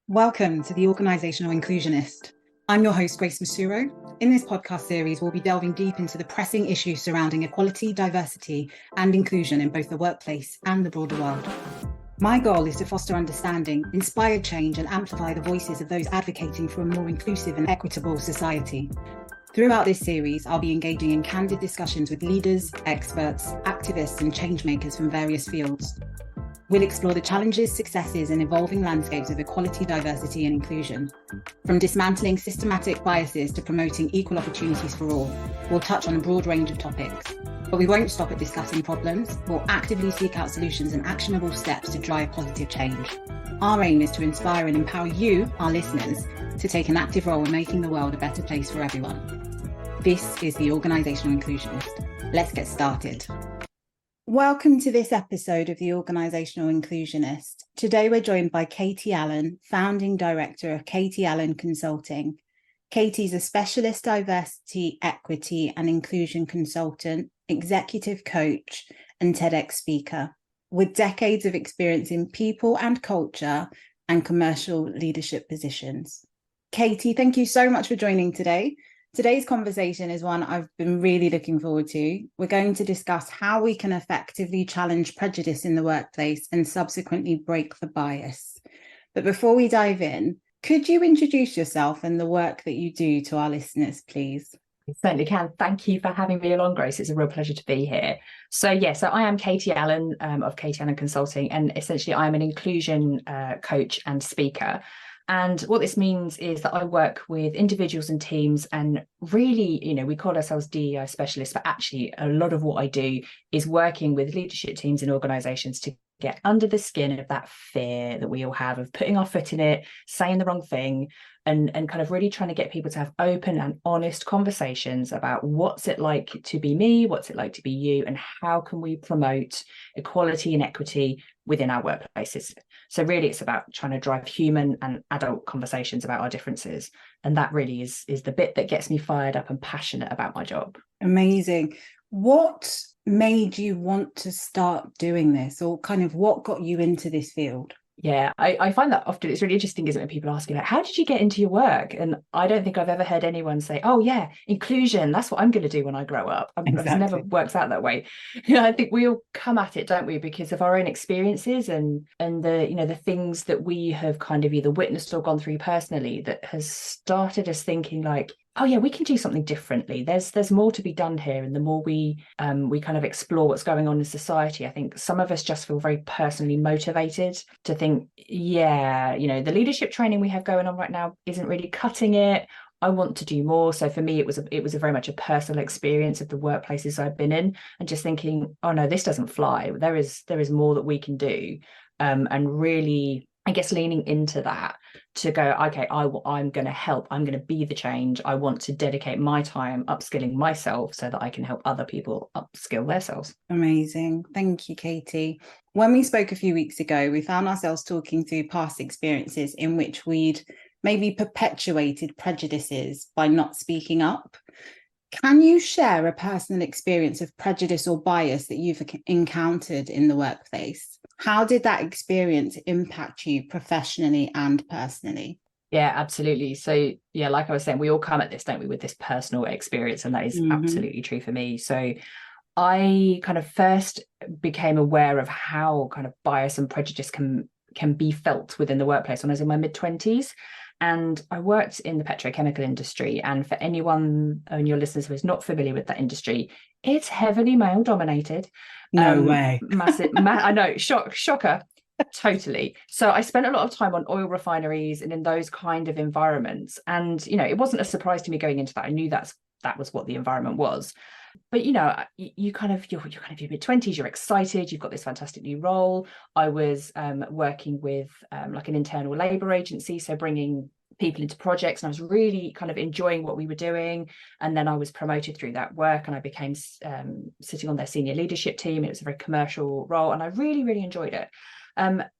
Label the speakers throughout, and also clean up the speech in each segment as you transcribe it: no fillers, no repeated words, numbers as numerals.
Speaker 1: Welcome to the Organisational Inclusionist. I'm your host, Grace Masuro. In this podcast series, we'll be delving deep into the pressing issues surrounding equality, diversity, and inclusion in both the workplace and the broader world. My goal is to foster understanding, inspire change, and amplify the voices of those advocating for a more inclusive and equitable society. Throughout this series, I'll be engaging in candid discussions with leaders, experts, activists, and changemakers from various fields. We'll explore the challenges, successes, and evolving landscapes of equality, diversity, and inclusion. From dismantling systematic biases to promoting equal opportunities for all, we'll touch on a broad range of topics. But we won't stop at discussing problems. We'll actively seek out solutions and actionable steps to drive positive change. Our aim is to inspire and empower you, our listeners, to take an active role in making the world a better place for everyone. This is the Organisational Inclusionist. Let's get started. Welcome to this episode of the Organisational Inclusionist. Today we're joined by Katie Allen, Founding Director of Katie Allen Consulting. Katie's a specialist diversity, equity and inclusion consultant, executive coach and TEDx speaker with decades of experience in people and culture and commercial leadership positions. Katie, thank you so much for joining today. Today's conversation is one I've been really looking forward to. We're going to discuss how we can effectively challenge prejudice in the workplace and subsequently break the bias. But before we dive in, could you introduce yourself and the work that you do to our listeners, please?
Speaker 2: I certainly can. Thank you for having me along, Grace. It's a real pleasure to be here. So I am Katie Allen of Katie Allen Consulting, and essentially I'm an inclusion coach and speaker. And what this means is that I work with individuals and teams, and really, we call ourselves DEI specialists, but actually a lot of what I do is working with leadership teams and organisations to get under the skin of that fear that we all have of putting our foot in it, saying the wrong thing, and kind of really trying to get people to have open and honest conversations about what's it like to be me, what's it like to be you, and how can we promote equality and equity within our workplaces. So really it's about trying to drive human and adult conversations about our differences. And that really is the bit that gets me fired up and passionate about my job.
Speaker 1: Amazing. What made you want to start doing this, or kind of what got you into this field?
Speaker 2: Yeah, I find that often it's really interesting, isn't it? When people ask you, like, how did you get into your work? And I don't think I've ever heard anyone say, oh yeah, inclusion, that's what I'm going to do when I grow up.
Speaker 1: Exactly.
Speaker 2: It's never works out that way. I think we all come at it, don't we, because of our own experiences and the, the things that we have kind of either witnessed or gone through personally that has started us thinking like, oh yeah, we can do something differently. There's more to be done here. And the more we kind of explore what's going on in society, I think some of us just feel very personally motivated to think, yeah, the leadership training we have going on right now isn't really cutting it. I want to do more. So for me, it was a very much a personal experience of the workplaces I've been in, and just thinking, oh no, this doesn't fly. There is more that we can do, and really, I guess, leaning into that to go, okay, I'm going to help. I'm going to be the change. I want to dedicate my time upskilling myself so that I can help other people upskill themselves.
Speaker 1: Amazing. Thank you, Katie. When we spoke a few weeks ago, we found ourselves talking through past experiences in which we'd maybe perpetuated prejudices by not speaking up. Can you share a personal experience of prejudice or bias that you've encountered in the workplace? How did that experience impact you professionally and personally?
Speaker 2: Yeah, absolutely. So yeah, like I was saying, we all come at this, don't we, with this personal experience, and that is absolutely true for me. So I kind of first became aware of how kind of bias and prejudice can be felt within the workplace when I was in my mid-20s. And I worked in the petrochemical industry. And for anyone and your listeners who is not familiar with that industry, it's heavily male dominated.
Speaker 1: No way.
Speaker 2: Massive. I know. Shocker. Totally. So I spent a lot of time on oil refineries and in those kind of environments. And, it wasn't a surprise to me going into that. I knew that was what the environment was. But, you're kind of your mid-20s, you're excited, you've got this fantastic new role. I was working with like an internal labour agency, so bringing people into projects, and I was really kind of enjoying what we were doing. And then I was promoted through that work, and I became sitting on their senior leadership team. It was a very commercial role, and I really, really enjoyed it.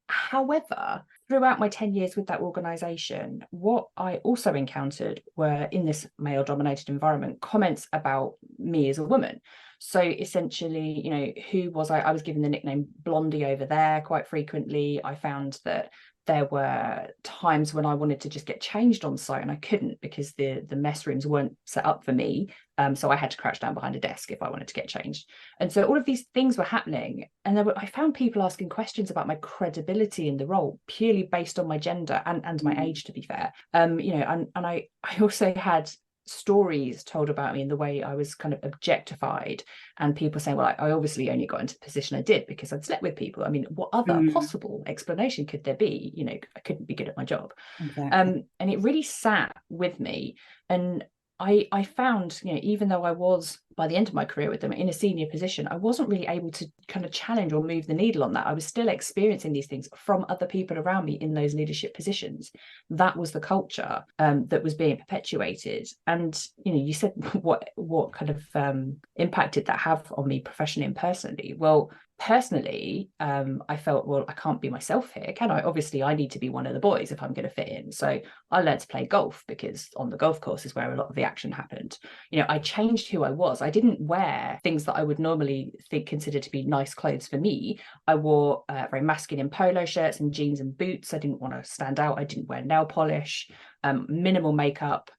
Speaker 2: However, throughout my 10 years with that organisation, what I also encountered were, in this male-dominated environment, comments about me as a woman. So essentially, who was I? I was given the nickname Blondie over there quite frequently. I found that there were times when I wanted to just get changed on site and I couldn't because the mess rooms weren't set up for me. So I had to crouch down behind a desk if I wanted to get changed. And so all of these things were happening. And I found people asking questions about my credibility in the role purely based on my gender and my age, to be fair. And I also had stories told about me in the way I was kind of objectified, and people saying, well, I obviously only got into the position I did because I'd slept with people. I mean, what other possible explanation could there be? I couldn't be good at my job.
Speaker 1: Exactly.
Speaker 2: And it really sat with me. And I found, even though I was, by the end of my career with them, in a senior position, I wasn't really able to kind of challenge or move the needle on that. I was still experiencing these things from other people around me in those leadership positions. That was the culture that was being perpetuated. And, you said what kind of impact did that have on me professionally and personally? Well, personally, I felt, well, I can't be myself here, can I? Obviously, I need to be one of the boys if I'm going to fit in. So I learned to play golf because on the golf course is where a lot of the action happened. I changed who I was. I didn't wear things that I would normally consider to be nice clothes for me. I wore very masculine polo shirts and jeans and boots. I didn't want to stand out. I didn't wear nail polish, minimal makeup,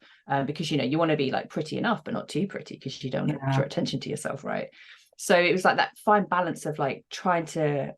Speaker 2: because, you want to be like pretty enough, but not too pretty because you don't want to draw attention to yourself, right? So it was like that fine balance of like trying to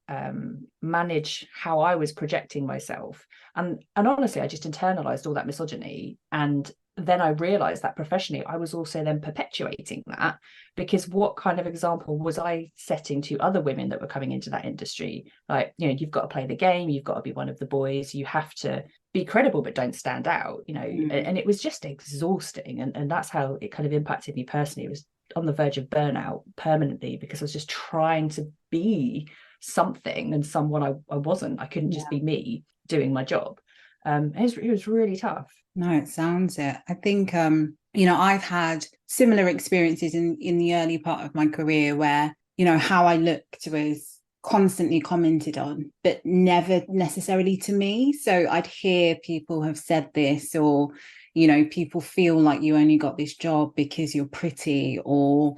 Speaker 2: manage how I was projecting myself. And honestly, I just internalized all that misogyny. And then I realized that professionally, I was also then perpetuating that, because what kind of example was I setting to other women that were coming into that industry? Like, you've got to play the game, you've got to be one of the boys, you have to be credible, but don't stand out, and it was just exhausting. And that's how it kind of impacted me personally. It was on the verge of burnout permanently because I was just trying to be something and someone I wasn't. I couldn't just be me doing my job. It was really tough.
Speaker 1: No, it sounds it. I think I've had similar experiences in the early part of my career where, how I looked was constantly commented on, but never necessarily to me. So I'd hear people have said this, or people feel like you only got this job because you're pretty, or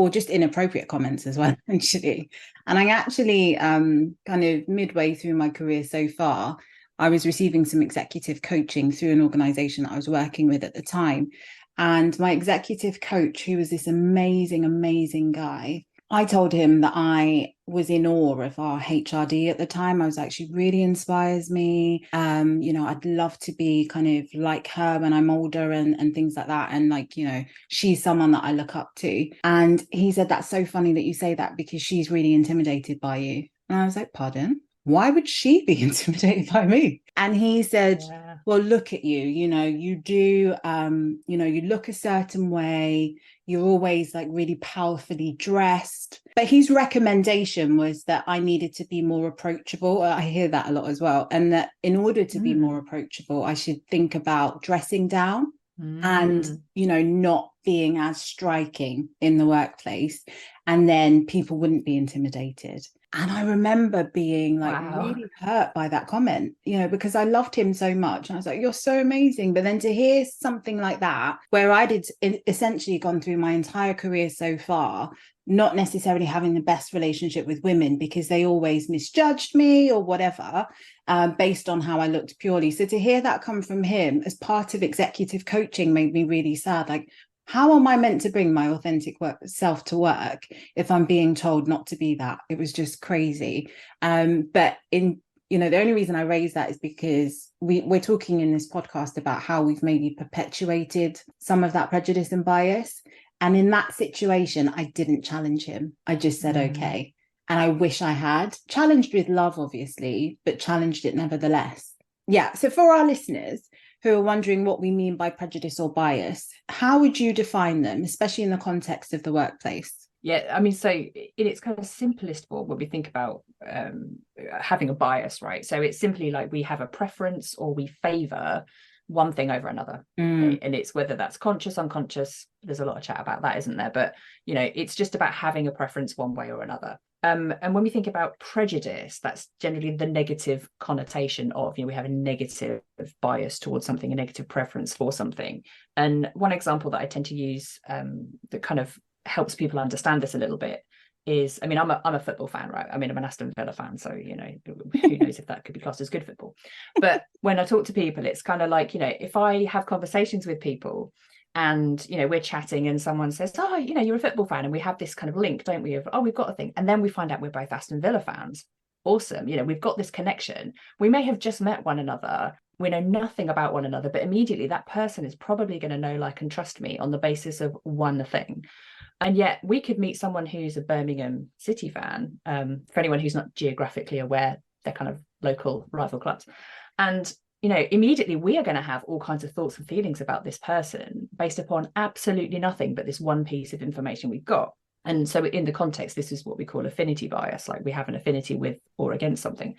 Speaker 1: just inappropriate comments as well, actually. And I actually kind of midway through my career so far, I was receiving some executive coaching through an organization that I was working with at the time. And my executive coach, who was this amazing, amazing guy, I told him that I was in awe of our HRD at the time. I was actually really inspires me. I'd love to be kind of like her when I'm older and things like that. And like, she's someone that I look up to. And he said, that's so funny that you say that because she's really intimidated by you. And I was like, pardon? Why would she be intimidated by me? And he said, well, look at you, you do, you look a certain way. You're always like really powerfully dressed. But his recommendation was that I needed to be more approachable. I hear that a lot as well. And that in order to be more approachable, I should think about dressing down and, not being as striking in the workplace. And then people wouldn't be intimidated. And I remember being like really hurt by that comment, because I loved him so much. And I was like, you're so amazing. But then to hear something like that, where I did essentially gone through my entire career so far, not necessarily having the best relationship with women because they always misjudged me or whatever, based on how I looked purely. So to hear that come from him as part of executive coaching made me really sad. Like, how am I meant to bring my authentic self to work if I'm being told not to be that? It was just crazy. But the only reason I raise that is because we're talking in this podcast about how we've maybe perpetuated some of that prejudice and bias. And in that situation, I didn't challenge him. I just said, okay. And I wish I had challenged with love, obviously, but challenged it nevertheless. Yeah. So for our listeners who are wondering what we mean by prejudice or bias, how would you define them, especially in the context of the workplace?
Speaker 2: Yeah, I mean, so in its kind of simplest form, when we think about having a bias, right? So it's simply like we have a preference or we favour one thing over another. Okay? And it's whether that's conscious, unconscious, there's a lot of chat about that, isn't there? But, it's just about having a preference one way or another. And when we think about prejudice, that's generally the negative connotation of, we have a negative bias towards something, a negative preference for something. And one example that I tend to use that kind of helps people understand this a little bit is, I mean, I'm a football fan, right? I mean, I'm an Aston Villa fan, so, you know, who knows if that could be classed as good football. But when I talk to people, it's kind of like, you know, if I have conversations with people and, you know, we're chatting and someone says, oh, you know, you're a football fan, and we have this kind of link, don't we, of, oh, we've got a thing, and then we find out we're both Aston Villa fans. Awesome. You know, we've got this connection. We may have just met one another, we know nothing about one another, but immediately that person is probably going to know, like, and trust me on the basis of one thing. And yet we could meet someone who's a Birmingham City fan, for anyone who's not geographically aware, they're kind of local rival clubs. And, you know, immediately we are going to have all kinds of thoughts and feelings about this person based upon absolutely nothing but this one piece of information we've got. And so in the context, this is what we call affinity bias, like we have an affinity with or against something.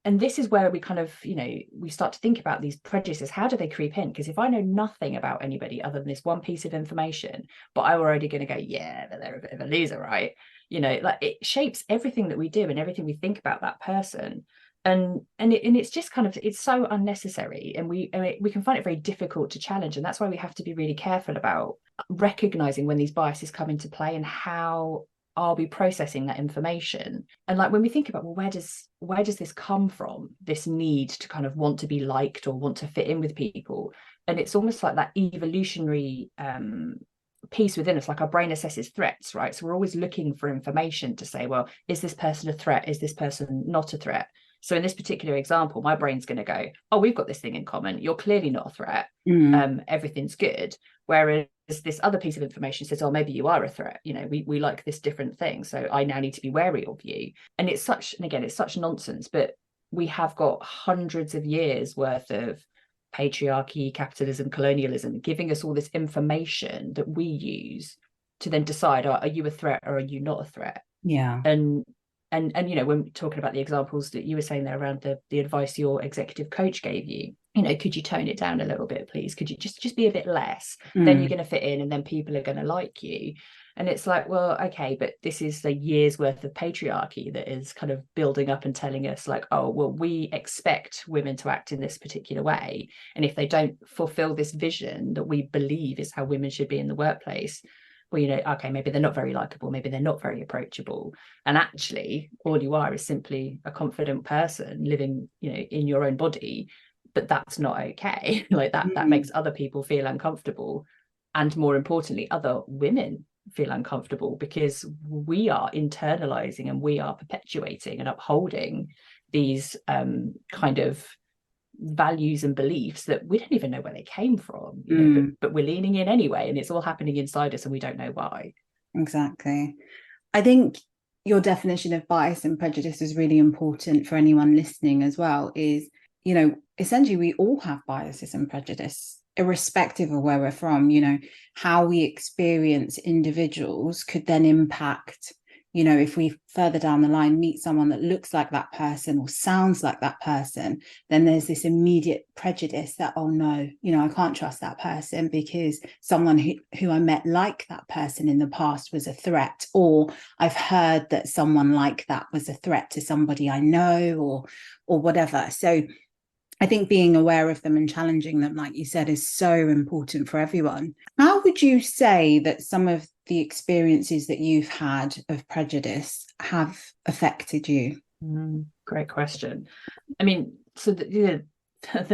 Speaker 2: And this is where we kind of, you know, we start to think about these prejudices. How do they creep in? Because if I know nothing about anybody other than this one piece of information, but I'm already going to go, yeah, but they're a bit of a loser, right? You know, like it shapes everything that we do and everything we think about that person. And it's just kind of, it's so unnecessary, and we can find it very difficult to challenge. And that's why we have to be really careful about recognizing when these biases come into play and how are we processing that information. And like when we think about, well, where does this come from, this need to kind of want to be liked or want to fit in with people? And it's almost like that evolutionary piece within us, like our brain assesses threats, right? So we're always looking for information to say, well, is this person a threat, is this person not a threat? So in this particular example, my brain's going to go, oh, we've got this thing in common, you're clearly not a threat, everything's good. Whereas this other piece of information says, oh, maybe you are a threat, you know, we like this different thing, so I now need to be wary of you. And it's such, and again, it's such nonsense, but we have got hundreds of years worth of patriarchy, capitalism, colonialism giving us all this information that we use to then decide, are you a threat or are you not a threat?
Speaker 1: Yeah.
Speaker 2: And you know, when talking about the examples that you were saying there around the advice your executive coach gave you, you know, could you tone it down a little bit, please? Could you just be a bit less? Then you're going to fit in, and then people are going to like you. And it's like, well, okay, but this is a year's worth of patriarchy that is kind of building up and telling us like, oh, well, we expect women to act in this particular way, and if they don't fulfill this vision that we believe is how women should be in the workplace, well, you know, okay, maybe they're not very likable, maybe they're not very approachable. And actually, all you are is simply a confident person living, you know, in your own body. But that's not okay. Like that makes other people feel uncomfortable. And more importantly, other women feel uncomfortable, because we are internalizing and we are perpetuating and upholding these kind of values and beliefs that we don't even know where they came from, you know, but we're leaning in anyway, and it's all happening inside us and we don't know why.
Speaker 1: Exactly. I think your definition of bias and prejudice is really important for anyone listening as well. Is, you know, essentially we all have biases and prejudice irrespective of where we're from. You know, how we experience individuals could then impact, you know, if we further down the line meet someone that looks like that person or sounds like that person, then there's this immediate prejudice that, oh no, you know, I can't trust that person because someone who I met like that person in the past was a threat, or I've heard that someone like that was a threat to somebody I know, or whatever. So I think being aware of them and challenging them, like you said, is so important for everyone. How would you say that some of the experiences that you've had of prejudice have affected you?
Speaker 2: Great question. I mean, so the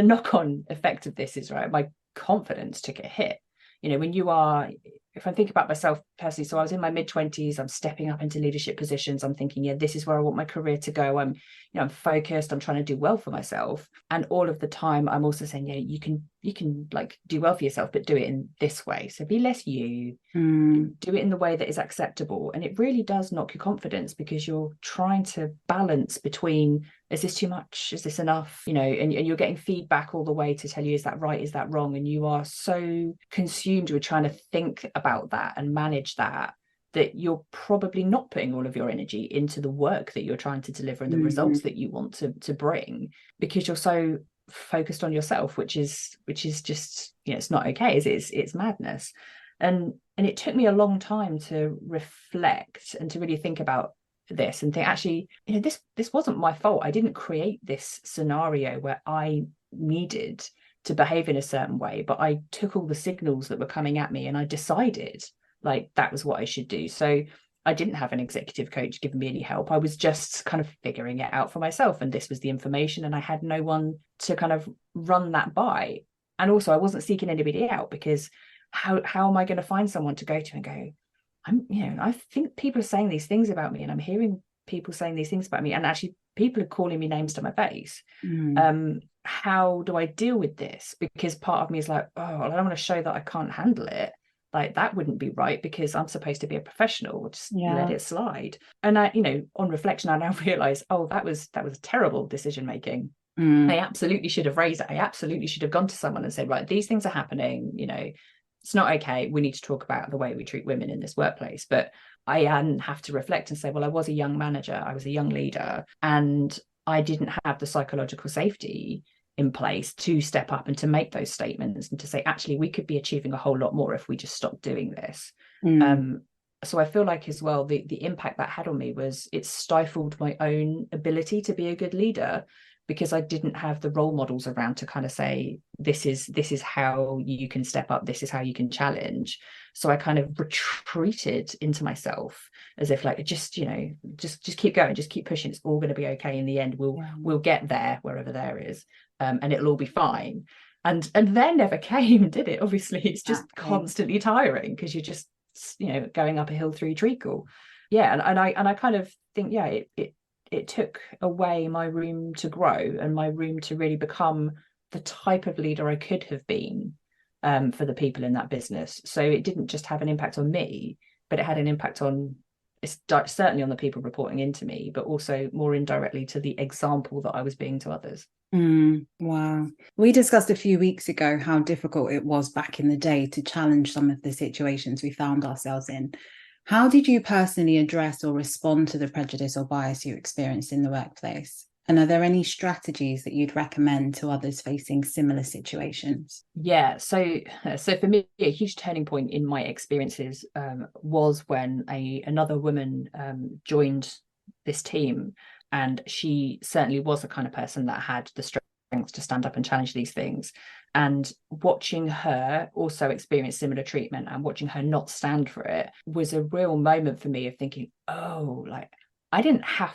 Speaker 2: knock-on effect of this is, right, my confidence took a hit. You know, when you are, if I think about myself personally, so I was in my mid-20s, I'm stepping up into leadership positions, I'm thinking, yeah, this is where I want my career to go. I'm, you know, I'm focused, I'm trying to do well for myself. And all of the time I'm also saying, yeah, you can like do well for yourself, but do it in this way. So be less you, do it in the way that is acceptable. And it really does knock your confidence, because you're trying to balance between, is this too much? Is this enough? You know, and you're getting feedback all the way to tell you, is that right? Is that wrong? And you are so consumed with trying to think about that and manage that you're probably not putting all of your energy into the work that you're trying to deliver and the results that you want to bring, because you're so focused on yourself, which is just, you know, it's not okay. It's madness. And it took me a long time to reflect and to really think about this and think, actually, you know, this wasn't my fault. I didn't create this scenario where I needed to behave in a certain way, but I took all the signals that were coming at me and I decided like that was what I should do. So I didn't have an executive coach giving me any help. I was just kind of figuring it out for myself. And this was the information, and I had no one to kind of run that by. And also I wasn't seeking anybody out, because how am I going to find someone to go to and go, I think people are saying these things about me, and I'm hearing people saying these things about me, and actually people are calling me names to my face. How do I deal with this? Because part of me is like, oh, I don't want to show that I can't handle it. Like, that wouldn't be right, because I'm supposed to be a professional. Just let it slide. And I, on reflection, I now realize, oh, that was terrible decision making. I absolutely should have raised it. I absolutely should have gone to someone and said, right, these things are happening, it's not okay. We need to talk about the way we treat women in this workplace. But I hadn't have to reflect and say, well, I was a young manager, I was a young leader, and I didn't have the psychological safety in place to step up and to make those statements and to say, actually, we could be achieving a whole lot more if we just stopped doing this. So I feel like as well, the impact that had on me was it stifled my own ability to be a good leader, because I didn't have the role models around to kind of say, this is how you can step up, this is how you can challenge. So I kind of retreated into myself, as if like, just keep going, just keep pushing. It's all going to be okay in the end. We'll get there, wherever there is, and it'll all be fine. And there never came, did it? Obviously, it's just constantly tiring, because you're just going up a hill through treacle. And I kind of think, it took away my room to grow and my room to really become the type of leader I could have been for the people in that business. So it didn't just have an impact on me, but it had an impact on, certainly on the people reporting into me, but also more indirectly to the example that I was being to others.
Speaker 1: Wow. We discussed a few weeks ago how difficult it was back in the day to challenge some of the situations we found ourselves in. How did you personally address or respond to the prejudice or bias you experienced in the workplace? And are there any strategies that you'd recommend to others facing similar situations?
Speaker 2: So for me, a huge turning point in my experiences was when another woman joined this team, and she certainly was the kind of person that had the strength to stand up and challenge these things. And watching her also experience similar treatment and watching her not stand for it was a real moment for me of thinking, oh, like I didn't have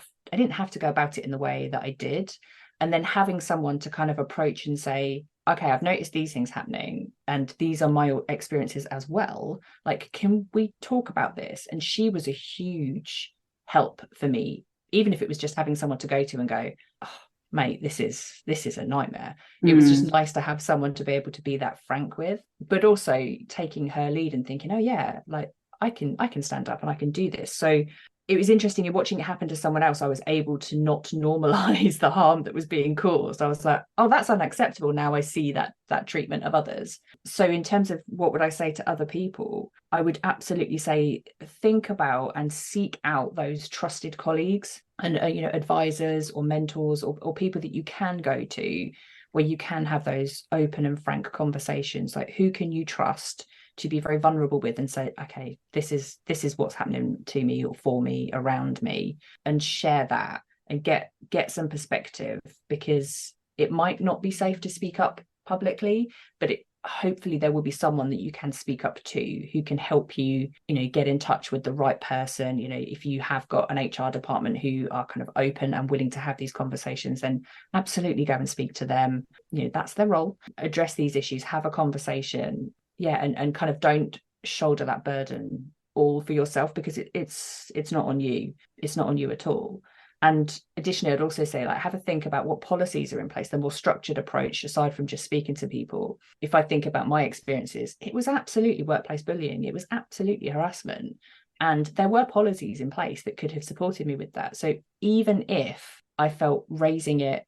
Speaker 2: to go about it in the way that I did. And then having someone to kind of approach and say, okay, I've noticed these things happening, and these are my experiences as well. Like, can we talk about this? And she was a huge help for me, even if it was just having someone to go to and go, oh, mate, this is a nightmare. It was just nice to have someone to be able to be that frank with, but also taking her lead and thinking, oh yeah, like I can stand up and I can do this. So it was interesting in watching it happen to someone else. I was able to not normalize the harm that was being caused. I was like, oh, that's unacceptable. Now I see that treatment of others. So in terms of what would I say to other people, I would absolutely say, think about and seek out those trusted colleagues and advisors or mentors or people that you can go to, where you can have those open and frank conversations. Like, who can you trust to be very vulnerable with and say, okay, this is what's happening to me or for me, around me, and share that and get some perspective, because it might not be safe to speak up publicly, but hopefully there will be someone that you can speak up to who can help you, get in touch with the right person. If you have got an HR department who are kind of open and willing to have these conversations, then absolutely go and speak to them. That's their role. Address these issues, have a conversation. And kind of don't shoulder that burden all for yourself, because it's not on you. It's not on you at all. And additionally, I'd also say, like, have a think about what policies are in place, the more structured approach, aside from just speaking to people. If I think about my experiences, it was absolutely workplace bullying. It was absolutely harassment. And there were policies in place that could have supported me with that. So even if I felt raising it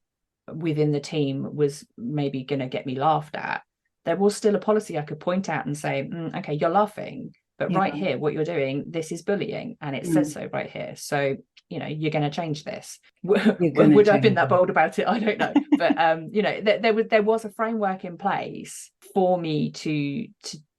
Speaker 2: within the team was maybe going to get me laughed at, there was still a policy I could point out and say, okay, you're laughing, but right here, what you're doing, this is bullying, and it says so right here. So, you're going to change this. Would I have been that bold about it? I don't know. But, there was a framework in place for me to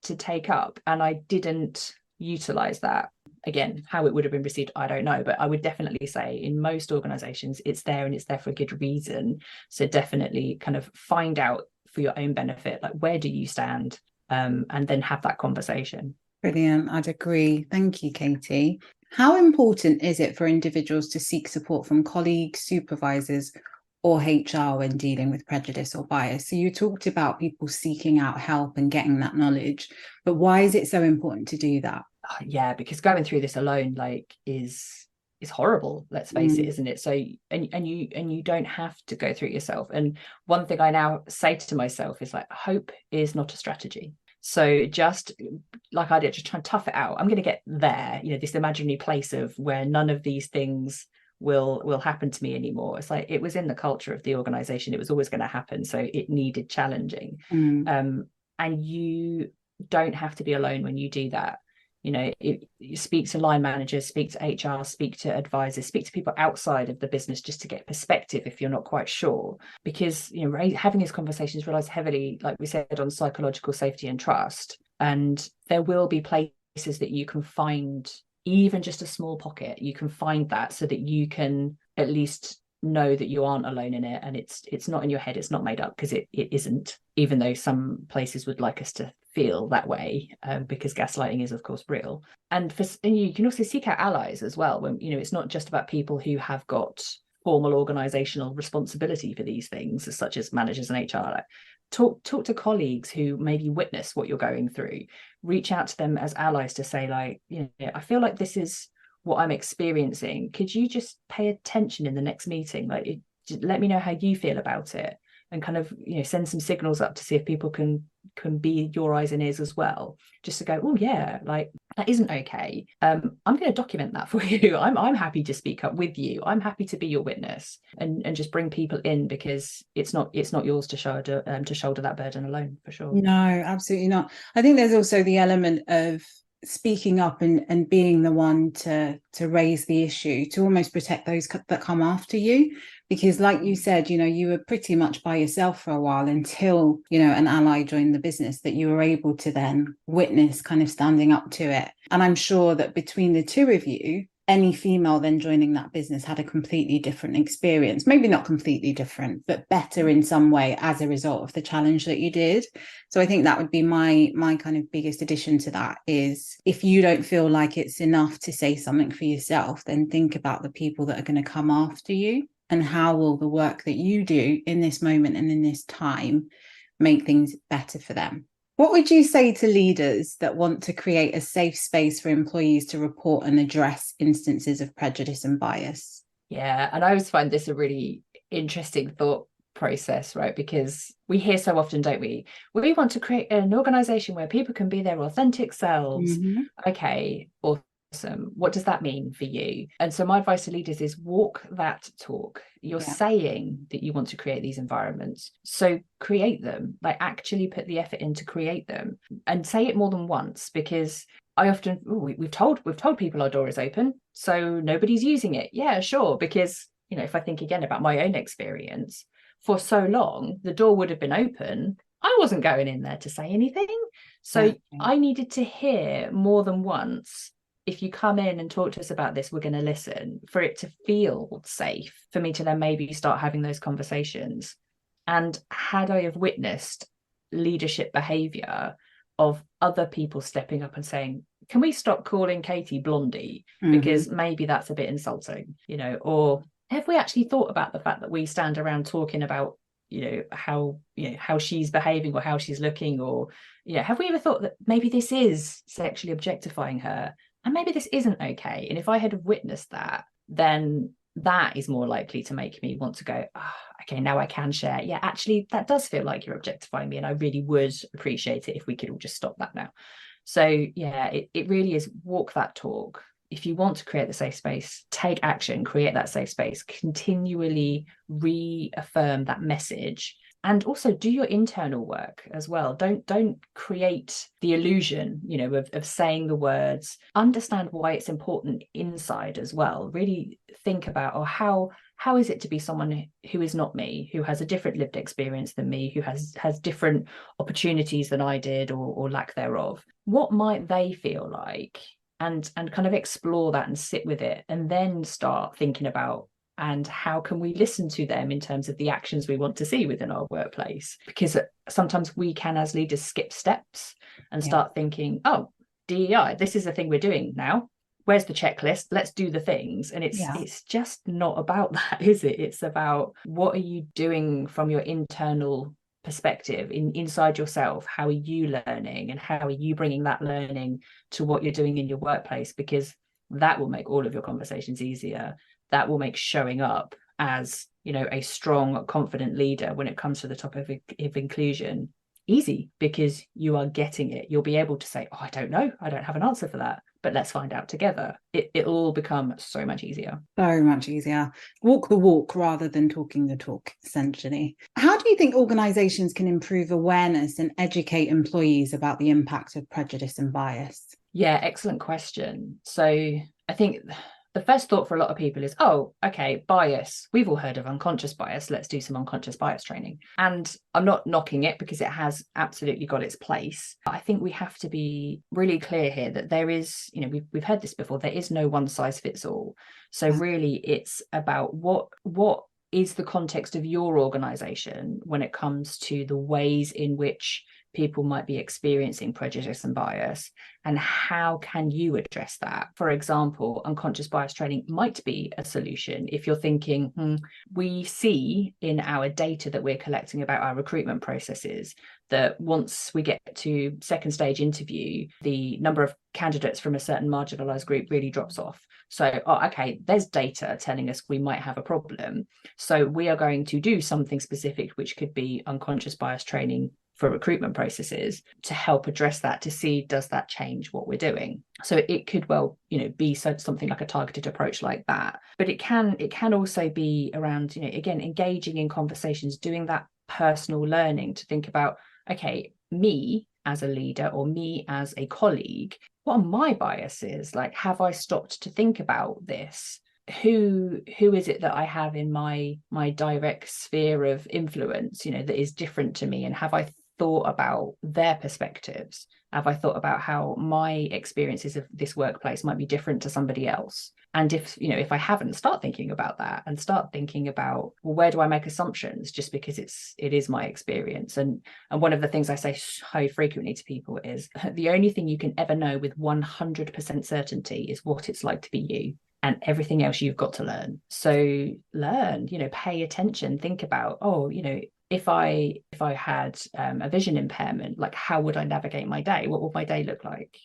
Speaker 2: take up, and I didn't utilize that. Again, how it would have been received, I don't know. But I would definitely say in most organizations, it's there, and it's there for a good reason. So definitely kind of find out for your own benefit, like, where do you stand, and then have that conversation.
Speaker 1: Brilliant. I'd agree. Thank you, Katie. How important is it for individuals to seek support from colleagues, supervisors, or HR when dealing with prejudice or bias? So you talked about people seeking out help and getting that knowledge, but why is it so important to do that?
Speaker 2: Yeah, because going through this alone, like, is horrible, let's face it, isn't it? So and you don't have to go through it yourself. And one thing I now say to myself is, like, hope is not a strategy. So just like I did, just try and tough it out. I'm going to get there, this imaginary place of where none of these things will happen to me anymore. It's like, it was in the culture of the organization, it was always going to happen, so it needed challenging. And you don't have to be alone when you do that. You speak to line managers, speak to HR, speak to advisors, speak to people outside of the business, just to get perspective if you're not quite sure. Because having these conversations relies heavily, like we said, on psychological safety and trust. And there will be places that you can find, even just a small pocket, you can find that, so that you can at least know that you aren't alone in it, and it's not in your head, it's not made up, because it isn't, even though some places would like us to feel that way, because gaslighting is, of course, real. And you can also seek out allies as well, when it's not just about people who have got formal organizational responsibility for these things, such as managers and HR. Like, talk to colleagues who maybe witness what you're going through. Reach out to them as allies to say, like, I feel like this is what I'm experiencing. Could you just pay attention in the next meeting? Like, let me know how you feel about it, and kind of send some signals up to see if people can be your eyes and ears as well, just to go, oh yeah, like, that isn't okay. I'm going to document that for you. I'm happy to speak up with you. I'm happy to be your witness, and just bring people in, because it's not yours to shoulder that burden alone, for sure.
Speaker 1: No, absolutely not. I think there's also the element of speaking up and being the one to raise the issue, to almost protect those that come after you. Because like you said, you were pretty much by yourself for a while, until an ally joined the business, that you were able to then witness kind of standing up to it. And I'm sure that between the two of you, any female then joining that business had a completely different experience. Maybe not completely different, but better in some way, as a result of the challenge that you did. So I think that would be my kind of biggest addition to that, is if you don't feel like it's enough to say something for yourself, then think about the people that are going to come after you, and how will the work that you do in this moment and in this time make things better for them. What would you say to leaders that want to create a safe space for employees to report and address instances of prejudice and bias?
Speaker 2: Yeah, and I always find this a really interesting thought process, right? Because we hear so often, don't we? We want to create an organization where people can be their authentic selves. Okay, awesome. What does that mean for you? And so my advice to leaders is, walk that talk. You're saying that you want to create these environments, so create them. Like, actually put the effort in to create them, and say it more than once. Because I often, we've told people our door is open, so nobody's using it. Yeah, sure. Because if I think again about my own experience, for so long the door would have been open, I wasn't going in there to say anything. So I needed to hear more than once, if you come in and talk to us about this, we're going to listen, for it to feel safe, for me to then maybe start having those conversations. And had I have witnessed leadership behaviour of other people stepping up and saying, can we stop calling Katie Blondie, because maybe that's a bit insulting, or have we actually thought about the fact that we stand around talking about how she's behaving, or how she's looking, or have we ever thought that maybe this is sexually objectifying her, and maybe this isn't okay? And if I had witnessed that, then that is more likely to make me want to go, okay, now I can share. Yeah, actually, that does feel like you're objectifying me, and I really would appreciate it if we could all just stop that now. So yeah, it really is, walk that talk. If you want to create the safe space, take action, create that safe space, continually reaffirm that message. And also do your internal work as well. Don't create the illusion, of saying the words. Understand why it's important inside as well. Really think about, how is it to be someone who is not me, who has a different lived experience than me, who has different opportunities than I did, or lack thereof. What might they feel like? And kind of explore that and sit with it, and then start thinking about, and how can we listen to them in terms of the actions we want to see within our workplace? Because sometimes we can, as leaders, skip steps and start thinking, oh, DEI, this is the thing we're doing now. where's the checklist? Let's do the things. And it's just not about that, is it? It's about what are you doing from your internal perspective inside yourself. How are you learning, and how are you bringing that learning to what you're doing in your workplace? Because that will make all of your conversations easier. That will make showing up as, you know, a strong, confident leader when it comes to the topic of inclusion easy, because you are getting it. You'll be able to say, oh, I don't know, I don't have an answer for that, but let's find out together. It'll all become so much easier.
Speaker 1: So much easier. Walk the walk rather than talking the talk, essentially. How do you think organisations can improve awareness and educate employees about the impact of prejudice and bias?
Speaker 2: Yeah, excellent question. So I think the first thought for a lot of people is, oh, okay, bias. We've all heard of unconscious bias. Let's do some unconscious bias training. And I'm not knocking it, because it has absolutely got its place. I think we have to be really clear here that there is, you know, we've heard this before, there is no one size fits all. So really it's about what is the context of your organization when it comes to the ways in which people might be experiencing prejudice and bias, and how can you address that? For example, unconscious bias training might be a solution if you're thinking, we see in our data that we're collecting about our recruitment processes that once we get to second stage interview, the number of candidates from a certain marginalized group really drops off. So, okay, there's data telling us we might have a problem. So we are going to do something specific, which could be unconscious bias training for recruitment processes, to help address that, to see, does that change what we're doing? So it could well, you know, be something like a targeted approach like that. But it can also be around, you know, again, engaging in conversations, doing that personal learning to think about, okay, me as a leader or me as a colleague, what are my biases? Like, have I stopped to think about this? Who is it that I have in my direct sphere of influence, you know, that is different to me? And have I thought about their perspectives? Have I thought about how my experiences of this workplace might be different to somebody else? And if, you know, if I haven't, start thinking about that, and start thinking about, well, where do I make assumptions just because it is my experience? And one of the things I say so frequently to people is the only thing you can ever know with 100% certainty is what it's like to be you. And everything else you've got to learn. So learn, you know, pay attention, think about, oh, you know, if I had a vision impairment, like, how would I navigate my day? What would my day look like?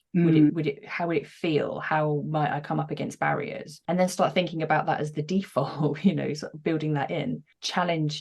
Speaker 2: How would it feel? How might I come up against barriers? And then start thinking about that as the default, you know, sort of building that in. Challenge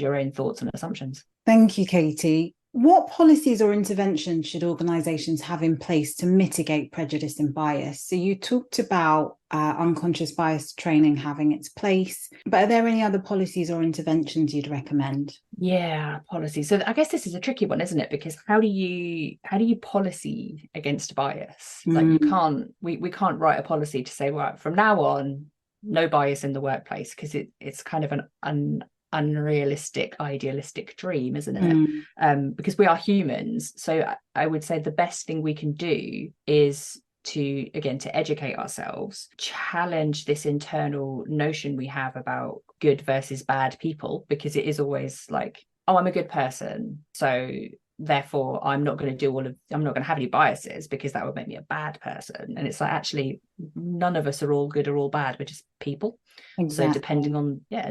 Speaker 2: your own thoughts and assumptions.
Speaker 1: Thank you, Katie. What policies or interventions should organisations have in place to mitigate prejudice and bias? So you talked about unconscious bias training having its place, but are there any other policies or interventions you'd recommend?
Speaker 2: Yeah, policy. So I guess this is a tricky one, isn't it? Because how do you policy against bias? Like, you can't, we can't write a policy to say, well, from now on, no bias in the workplace, because it's kind of an unrealistic, idealistic dream, isn't it? Because we are humans. So I would say the best thing we can do is to educate ourselves, challenge this internal notion we have about good versus bad people, because it is always like, oh, I'm a good person, so therefore I'm not going to have any biases, because that would make me a bad person. And it's like, actually, none of us are all good or all bad, we're just people. Exactly. So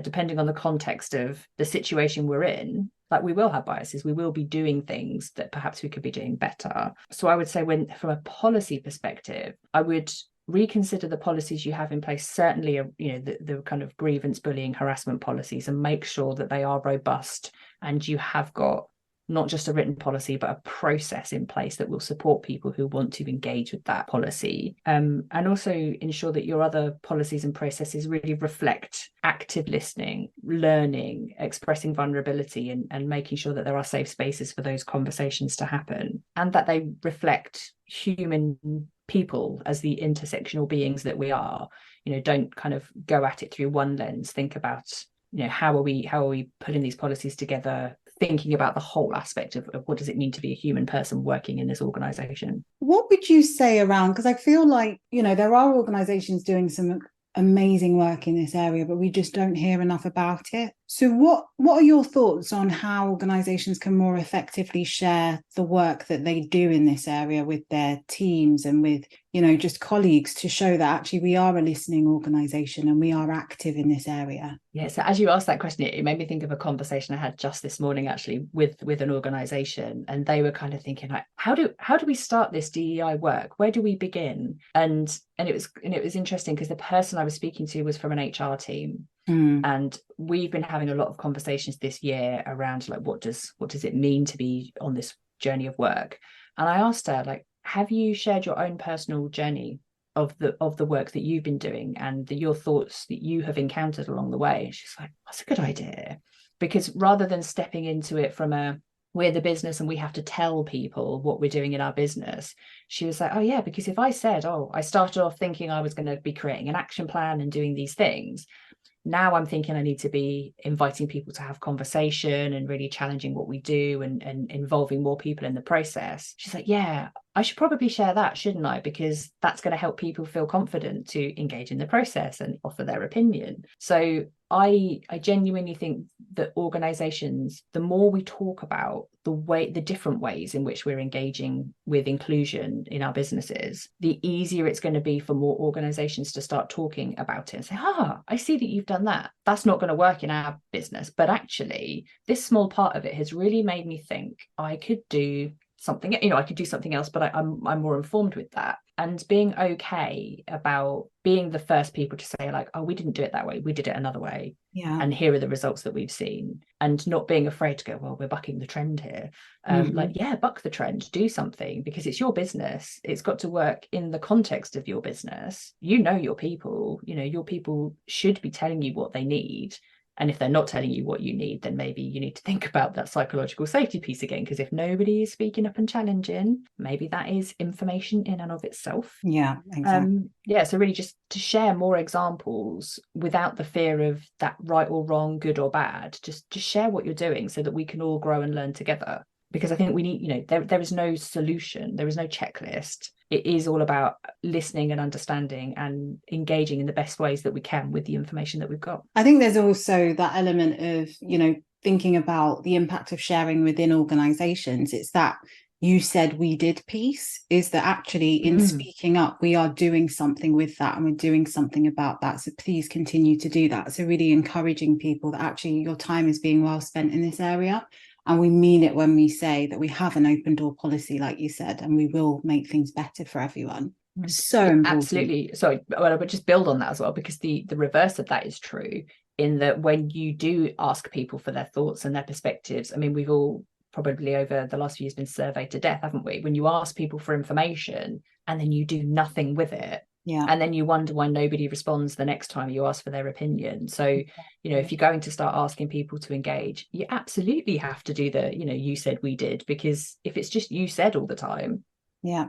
Speaker 2: depending on the context of the situation we're in, like, we will have biases, we will be doing things that perhaps we could be doing better. So I would say, from a policy perspective, I would reconsider the policies you have in place, certainly, you know, the kind of grievance, bullying, harassment policies, and make sure that they are robust, and you have got not just a written policy, but a process in place that will support people who want to engage with that policy. And also ensure that your other policies and processes really reflect active listening, learning, expressing vulnerability, and making sure that there are safe spaces for those conversations to happen, and that they reflect human people as the intersectional beings that we are. You know, don't kind of go at it through one lens. Think about, you know, how are we putting these policies together, thinking about the whole aspect of what does it mean to be a human person working in this organization.
Speaker 1: What would you say around, because I feel like, you know, there are organizations doing some amazing work in this area, but we just don't hear enough about it. So what are your thoughts on how organizations can more effectively share the work that they do in this area with their teams and with, just colleagues, to show that actually we are a listening organization and we are active in this area?
Speaker 2: Yeah, so as you asked that question, it made me think of a conversation I had just this morning actually with an organization, and they were kind of thinking like, how do we start this DEI work? Where do we begin? And it was interesting because the person I was speaking to was from an HR team. And we've been having a lot of conversations this year around like what does it mean to be on this journey of work? And I asked her, like, have you shared your own personal journey of the work that you've been doing and your thoughts that you have encountered along the way? And she's like, that's a good idea. Because rather than stepping into it from we're the business and we have to tell people what we're doing in our business, she was like, oh yeah, because if I said, oh, I started off thinking I was going to be creating an action plan and doing these things, now I'm thinking I need to be inviting people to have conversation and really challenging what we do and involving more people in the process. She's like, yeah, I should probably share that, shouldn't I? Because that's going to help people feel confident to engage in the process and offer their opinion. So I genuinely think that organizations, the more we talk about the different ways in which we're engaging with inclusion in our businesses, the easier it's going to be for more organizations to start talking about it and say, I see that you've done that. That's not going to work in our business. But actually, this small part of it has really made me think I could do something, I could do something else, but I'm more informed with that. And being okay about being the first people to say like, oh, we didn't do it that way, we did it another way.
Speaker 1: Yeah.
Speaker 2: And here are the results that we've seen. And not being afraid to go, well, we're bucking the trend here. Like, yeah, buck the trend, do something, because it's your business. It's got to work in the context of your business. Your people, your people should be telling you what they need. And if they're not telling you what you need, then maybe you need to think about that psychological safety piece again, because if nobody is speaking up and challenging, maybe that is information in and of itself.
Speaker 1: Yeah, exactly.
Speaker 2: So really just to share more examples without the fear of that right or wrong, good or bad, just share what you're doing so that we can all grow and learn together. Because I think we need, there is no solution, there is no checklist. It is all about listening and understanding and engaging in the best ways that we can with the information that we've got.
Speaker 1: I think there's also that element of, thinking about the impact of sharing within organizations. It's that you said we did piece, is that actually in speaking up, we are doing something with that and we're doing something about that. So please continue to do that. So really encouraging people that actually your time is being well spent in this area. And we mean it when we say that we have an open door policy, like you said, and we will make things better for everyone. So important.
Speaker 2: Absolutely. Sorry, well, I would just build on that as well, because the reverse of that is true, in that when you do ask people for their thoughts and their perspectives, I mean, we've all probably over the last few years been surveyed to death, haven't we? When you ask people for information and then you do nothing with it, and then you wonder why nobody responds the next time you ask for their opinion. So, if you're going to start asking people to engage, you absolutely have to do the, you said we did, because if it's just you said all the time,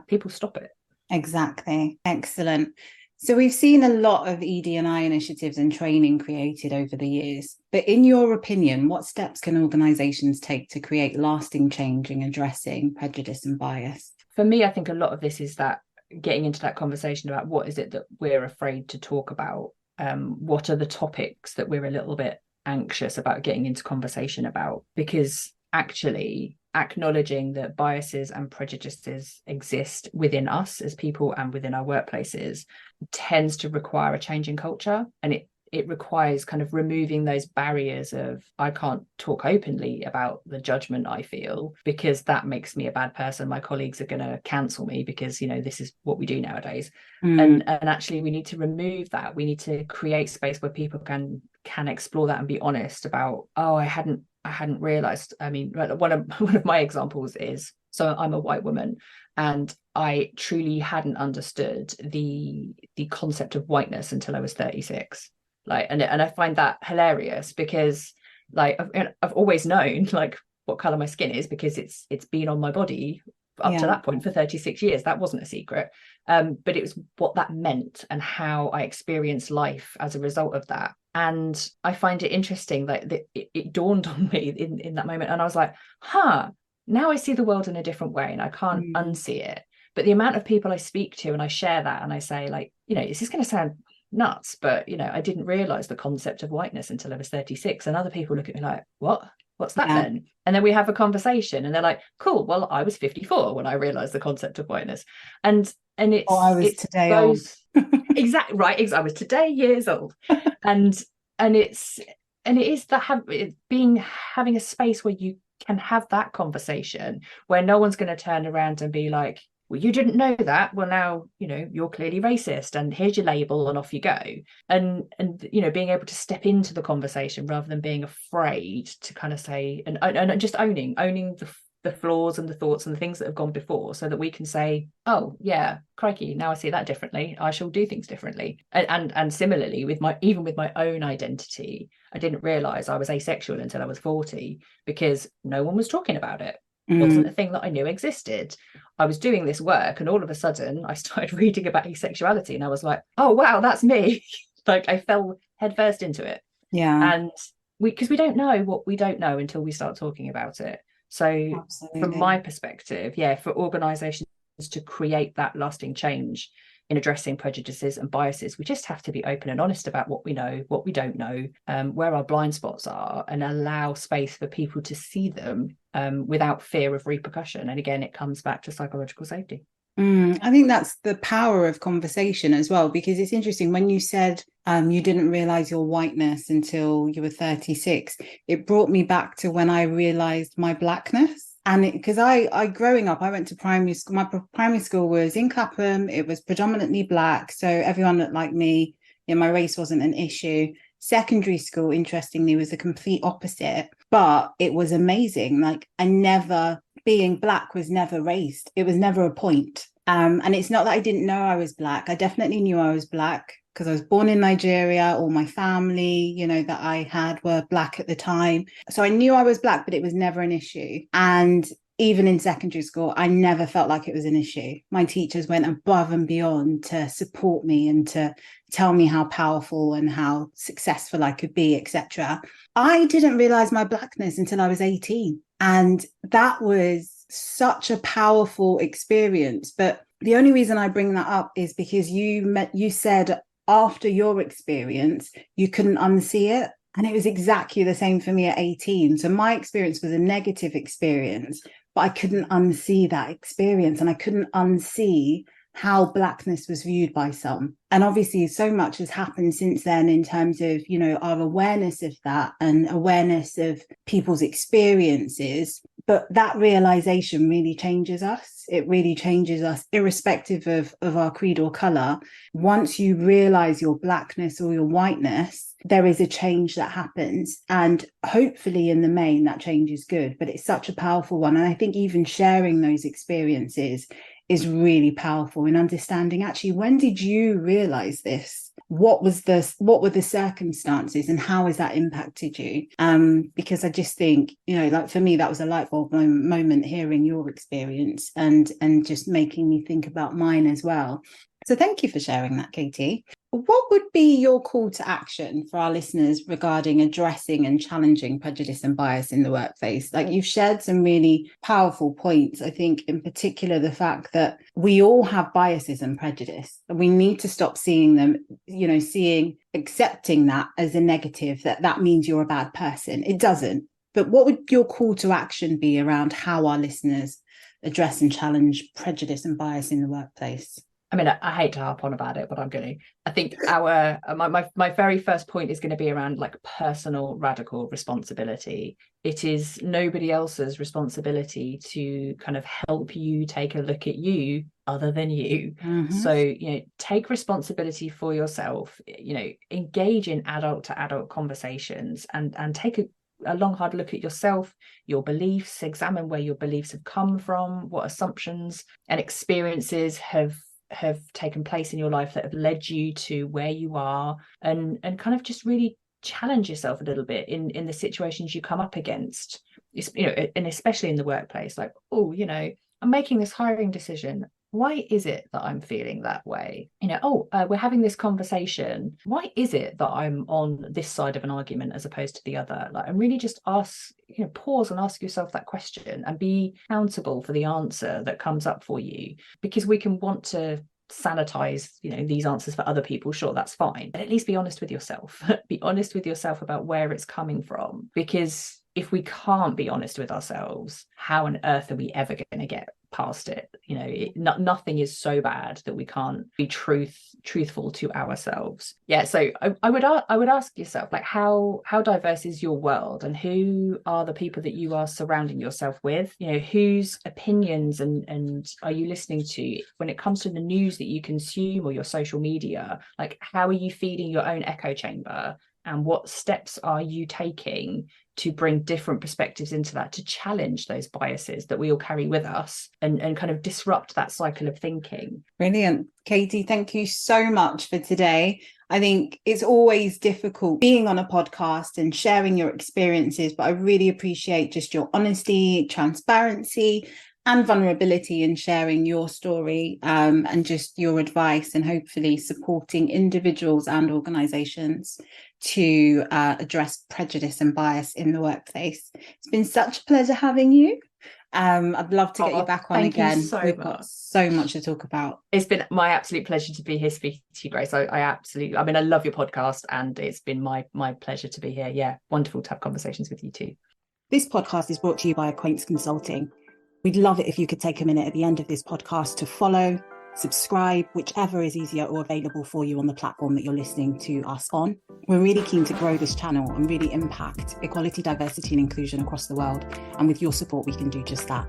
Speaker 2: people stop it.
Speaker 1: Exactly. Excellent. So we've seen a lot of ED&I initiatives and training created over the years. But in your opinion, what steps can organisations take to create lasting change in addressing prejudice and bias?
Speaker 2: For me, I think a lot of this is that getting into that conversation about what is it that we're afraid to talk about? What are the topics that we're a little bit anxious about getting into conversation about? Because actually acknowledging that biases and prejudices exist within us as people and within our workplaces tends to require a change in culture, and it requires kind of removing those barriers of I can't talk openly about the judgment I feel because that makes me a bad person. My colleagues are going to cancel me because, this is what we do nowadays. And actually we need to remove that. We need to create space where people can explore that and be honest about, I hadn't realized. I mean, one of my examples is, so I'm a white woman and I truly hadn't understood the concept of whiteness until I was 36. And I find that hilarious because I've always known what color my skin is because it's been on my body up to that point for 36 years. That wasn't a secret, but it was what that meant and how I experienced life as a result of that. And I find it interesting that it dawned on me in that moment, and I was like, now I see the world in a different way and I can't unsee it. But the amount of people I speak to and I share that and I say, this is going to sound nuts, but I didn't realize the concept of whiteness until I was 36, and other people look at me like, what's that then? And then we have a conversation and they're like, cool, well, I was 54 when I realized the concept of whiteness. And
Speaker 1: I was today
Speaker 2: those exactly right. I was today years old. and it is having a space where you can have that conversation, where no one's going to turn around and be like, well, you didn't know that, well, now you're clearly racist and here's your label and off you go. And being able to step into the conversation rather than being afraid to kind of say, and just owning the flaws and the thoughts and the things that have gone before, so that we can say, oh yeah, crikey, now I see that differently, I shall do things differently. And similarly with my own identity, I didn't realize I was asexual until I was 40, because no one was talking about it. Wasn't a thing that I knew existed. I was doing this work and all of a sudden I started reading about asexuality and I was like, oh wow, that's me. Like I fell headfirst into it. And because we don't know what we don't know until we start talking about it. So absolutely. From my perspective, for organizations to create that lasting change in addressing prejudices and biases, we just have to be open and honest about what we know, what we don't know, where our blind spots are, and allow space for people to see them without fear of repercussion. And again, it comes back to psychological safety.
Speaker 1: I think that's the power of conversation as well, because it's interesting when you said you didn't realize your whiteness until you were 36. It brought me back to when I realized my blackness. And because I growing up, I went to primary school. My primary school was in Clapham. It was predominantly Black. So everyone looked like me. My race wasn't an issue. Secondary school, interestingly, was the complete opposite. But it was amazing. Like being Black was never raised. It was never a point. And it's not that I didn't know I was Black. I definitely knew I was Black because I was born in Nigeria. All my family, that I had were Black at the time. So I knew I was Black, but it was never an issue. And even in secondary school, I never felt like it was an issue. My teachers went above and beyond to support me and to tell me how powerful and how successful I could be, etc. I didn't realize my Blackness until I was 18. And that was such a powerful experience. But the only reason I bring that up is because you said after your experience, you couldn't unsee it. And it was exactly the same for me at 18. So my experience was a negative experience, but I couldn't unsee that experience. And I couldn't unsee how Blackness was viewed by some. And obviously so much has happened since then in terms of, our awareness of that and awareness of people's experiences. But that realization really changes us. It really changes us, irrespective of our creed or color. Once you realize your Blackness or your whiteness, there is a change that happens. And hopefully in the main, that change is good, but it's such a powerful one. And I think even sharing those experiences is really powerful in understanding, actually, when did you realize this? What were the circumstances and how has that impacted you? Because I just think, like for me, that was a light bulb moment hearing your experience and just making me think about mine as well. So thank you for sharing that, Katie. What would be your call to action for our listeners regarding addressing and challenging prejudice and bias in the workplace? Like, you've shared some really powerful points. I think in particular, the fact that we all have biases and prejudice, and we need to stop seeing them, accepting that as a negative, that means you're a bad person. It doesn't. But what would your call to action be around how our listeners address and challenge prejudice and bias in the workplace?
Speaker 2: I mean, I hate to harp on about it, but I'm going to. I think my very first point is going to be around like personal radical responsibility. It is nobody else's responsibility to kind of help you take a look at you other than you. Mm-hmm. So, take responsibility for yourself, engage in adult to adult conversations and take a long, hard look at yourself, your beliefs, examine where your beliefs have come from, what assumptions and experiences have taken place in your life that have led you to where you are, and kind of just really challenge yourself a little bit in the situations you come up against, and especially in the workplace. Like, I'm making this hiring decision. Why is it that I'm feeling that way? We're having this conversation. Why is it that I'm on this side of an argument as opposed to the other? Like, and really just pause and ask yourself that question and be accountable for the answer that comes up for you, because we can want to sanitize, these answers for other people, sure, that's fine, but at least be honest with yourself. Be honest with yourself about where it's coming from, because if we can't be honest with ourselves, how on earth are we ever going to get past it? Nothing is so bad that we can't be truthful to ourselves. Yeah, so I would ask yourself, like, how diverse is your world, and who are the people that you are surrounding yourself with? Whose opinions and are you listening to when it comes to the news that you consume or your social media? Like, how are you feeding your own echo chamber, and what steps are you taking to bring different perspectives into that, to challenge those biases that we all carry with us, and kind of disrupt that cycle of thinking?
Speaker 1: Brilliant. Katie, thank you so much for today. I think it's always difficult being on a podcast and sharing your experiences, but I really appreciate just your honesty, transparency, and vulnerability in sharing your story, and just your advice, and hopefully supporting individuals and organisations to address prejudice and bias in the workplace. It's been such a pleasure having you. I'd love to get you back on again. We've got so much to talk about.
Speaker 2: It's been my absolute pleasure to be here speaking to you, Grace. I love your podcast, and it's been my pleasure to be here. Yeah, wonderful to have conversations with you too.
Speaker 1: This podcast is brought to you by Acquaintance Consulting. We'd love it if you could take a minute at the end of this podcast to follow, subscribe, whichever is easier or available for you on the platform that you're listening to us on. We're really keen to grow this channel and really impact equality, diversity, and inclusion across the world. And with your support, we can do just that.